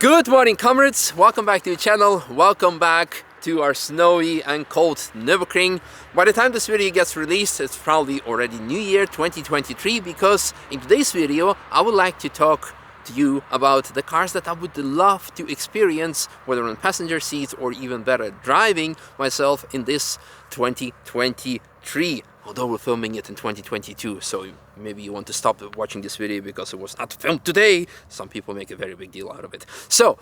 Good morning, comrades! Welcome back to the channel. Welcome back to our snowy and cold Nürburgring. By the time this video gets released, it's probably already New Year 2023, because in today's video I would like to talk to you about the cars that I would love to experience, whether on passenger seats or even better driving myself in this 2023. Although we're filming it in 2022, so maybe you want to stop watching this video because it was not filmed today. Some people make a very big deal out of it. So,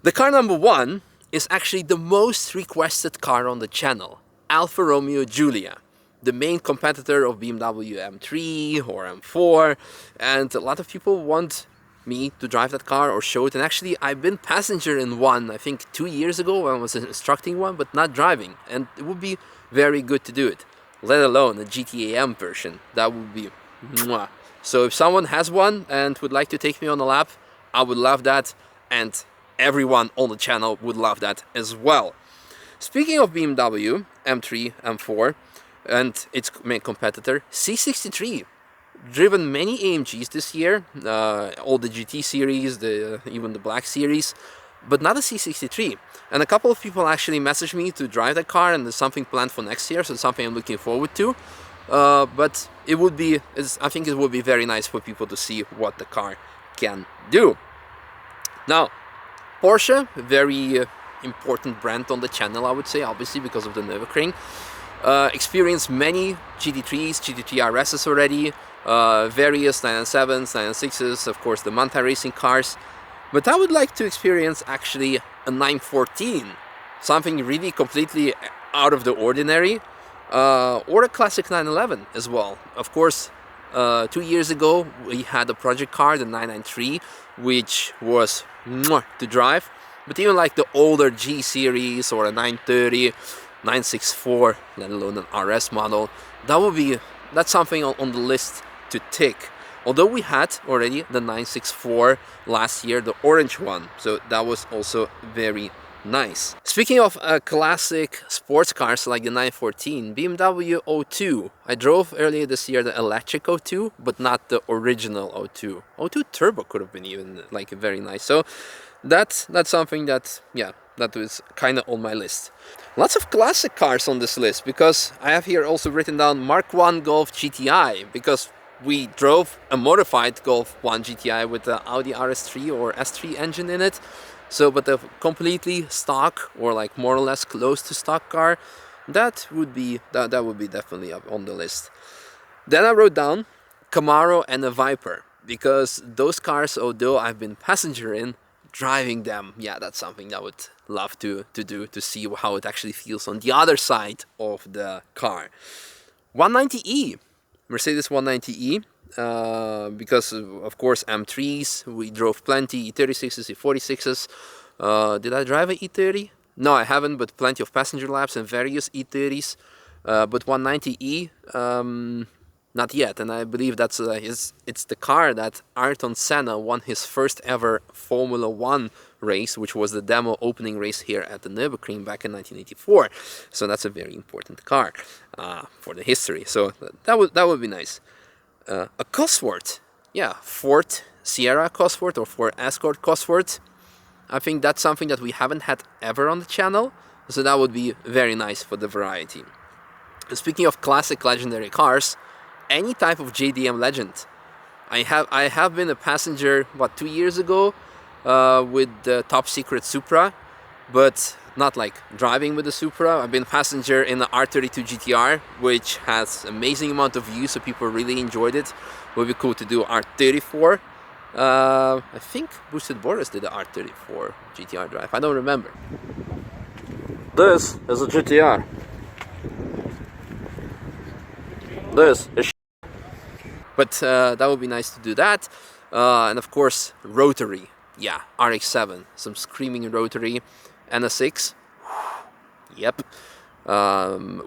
the car number one is actually the most requested car on the channel. Alfa-ROmeo Giulia, the main competitor of BMW M3 or M4. And a lot of people want me to drive that car or show it. And actually, I've been passenger in one, I think 2 years ago when I was instructing one, but not driving. And it would be very good to do it. Let alone a GTAM version. That would be mwah. So if someone has one and would like to take me on a lap, I would love that, and everyone on the channel would love that as well. Speaking of BMW M3, M4 and its main competitor, C63. Driven many AMGs this year, all the GT series, even the Black series, but not a C63. And a couple of people actually messaged me to drive that car, and there's something planned for next year, so it's something I'm looking forward to. But it would be, I think it would be very nice for people to see what the car can do. Now, Porsche, very important brand on the channel, I would say, obviously because of the Nürburgring. Experienced many GT3s, GT3 RSs already, various 997s, 996s, of course the Manta racing cars. But I would like to experience actually a 914, something really completely out of the ordinary, or a classic 911 as well. Of course, 2 years ago we had a project car, the 993, which was mwah, to drive. But even like the older G series or a 930, 964, let alone an RS model, that's something on the list to tick. Although we had already the 964 last year, the orange one, so that was also very nice. Speaking of classic sports cars like the 914, BMW 02. I drove earlier this year the electric 02, but not the original 02. 02 Turbo could have been even like very nice. So that's something that, yeah, that was kind of on my list. Lots of classic cars on this list, because I have here also written down Mark 1 Golf GTI, because we drove a modified Golf 1 GTI with the Audi RS3 or S3 engine in it. So, but a completely stock or like more or less close to stock car, that would be definitely up on the list. Then I wrote down Camaro and a Viper, because those cars, although I've been passenger in, driving them, yeah, that's something I would love to do, to see how it actually feels on the other side of the car. 190e. Mercedes 190e, because of course M3s, we drove plenty, E36s, E46s. Did I drive an E30? No, I haven't, but plenty of passenger laps and various E30s. But 190e, not yet, and I believe that's it's the car that Ayrton Senna won his first ever Formula 1 race, which was the demo opening race here at the Nürburgring back in 1984. So that's a very important car for the history. So that would be nice. A Cosworth, yeah, Ford Sierra Cosworth or Ford Escort Cosworth. I think that's something that we haven't had ever on the channel, so that would be very nice for the variety. Speaking of classic legendary cars, any type of JDM Legend. I have been a passenger, what, 2 years ago with the Top Secret Supra, but not like driving with the Supra. I've been passenger in the R32 GTR, which has amazing amount of views, so people really enjoyed it. Would be cool to do R34. I think Boosted Boris did the R34 GTR drive. I don't remember. This is a GTR. This is. But that would be nice to do that. And of course, rotary. Yeah, RX-7. Some screaming rotary. NS6. Yep.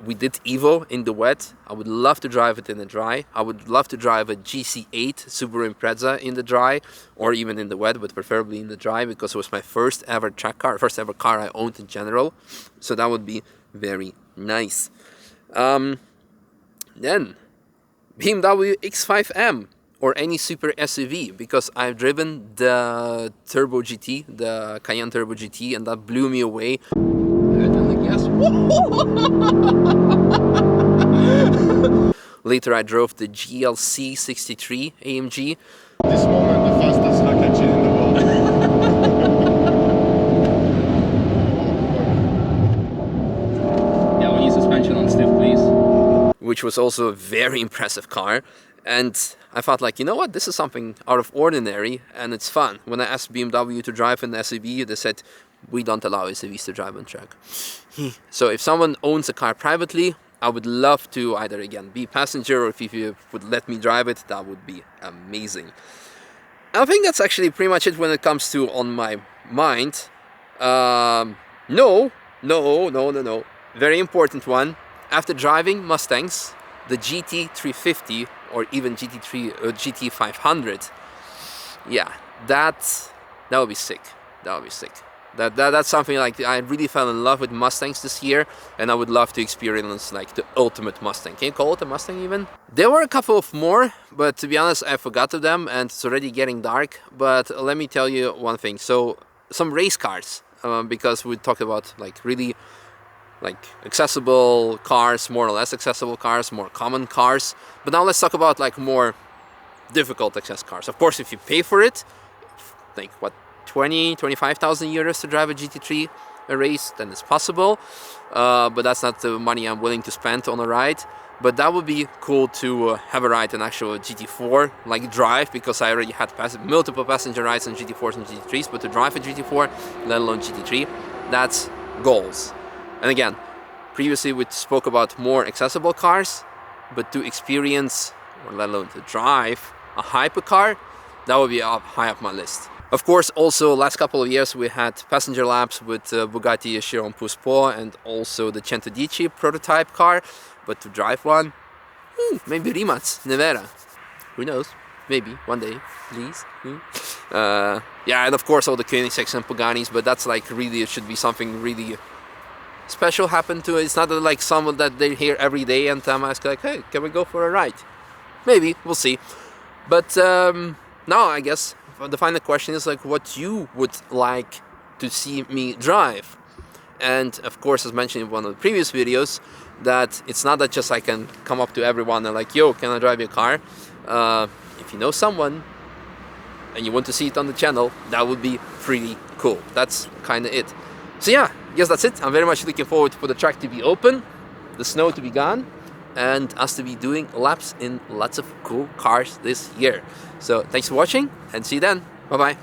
We did Evo in the wet. I would love to drive it in the dry. I would love to drive a GC8 Subaru Impreza in the dry, or even in the wet, but preferably in the dry, because it was my first ever track car, first ever car I owned in general. So that would be very nice. Then BMW X5M or any super SUV, because I've driven the Turbo GT, the Cayenne Turbo GT, and that blew me away. And then the gas. Later I drove the GLC 63 AMG. This moment, the fastest hack engine in the world. Yeah, we need suspension on stiff, please. Which was also a very impressive car. And I thought, like, you know what, this is something out of ordinary and it's fun. When I asked BMW to drive an SUV, they said, we don't allow SUVs to drive on track. So if someone owns a car privately, I would love to either, again, be passenger, or if you would let me drive it, that would be amazing. I think that's actually pretty much it when it comes to on my mind. No. Very important one. After driving Mustangs, the GT350 or even GT500, yeah, that would be sick. That would be sick. That's something like I really fell in love with Mustangs this year, and I would love to experience like the ultimate Mustang. Can you call it a Mustang even? There were a couple of more, but to be honest, I forgot of them, and it's already getting dark. But let me tell you one thing. So some race cars, because we talked about like really like accessible cars, more or less accessible cars, more common cars. But now let's talk about like more difficult access cars. Of course, if you pay for it, like what, 25,000 euros to drive a GT3 a race, then it's possible. But that's not the money I'm willing to spend on a ride. But that would be cool to have a ride an actual GT4, like drive, because I already had multiple passenger rides on GT4s and GT3s, but to drive a GT4, let alone GT3, that's goals. And again, previously we spoke about more accessible cars, but to experience, or let alone to drive, a hypercar, that would be high up my list. Of course, also last couple of years we had passenger laps with Bugatti Chiron Pousse and also the Centodieci prototype car, but to drive one, maybe Rimac, Nevera, who knows, maybe one day, please. Yeah, and of course all the Koenigseggs and Pagani's, but that's like really, it should be something really special happen to it. It's not like someone that they hear every day and I'm asking like, hey, can we go for a ride? Maybe, we'll see. But now I guess the final question is like what you would like to see me drive. And of course, as mentioned in one of the previous videos, that it's not that just I can come up to everyone and like, yo, can I drive your car? If you know someone and you want to see it on the channel, that would be pretty cool. That's kind of it. So yeah, I guess that's it. I'm very much looking forward for the track to be open, the snow to be gone, and us to be doing laps in lots of cool cars this year. So thanks for watching and see you then. Bye bye.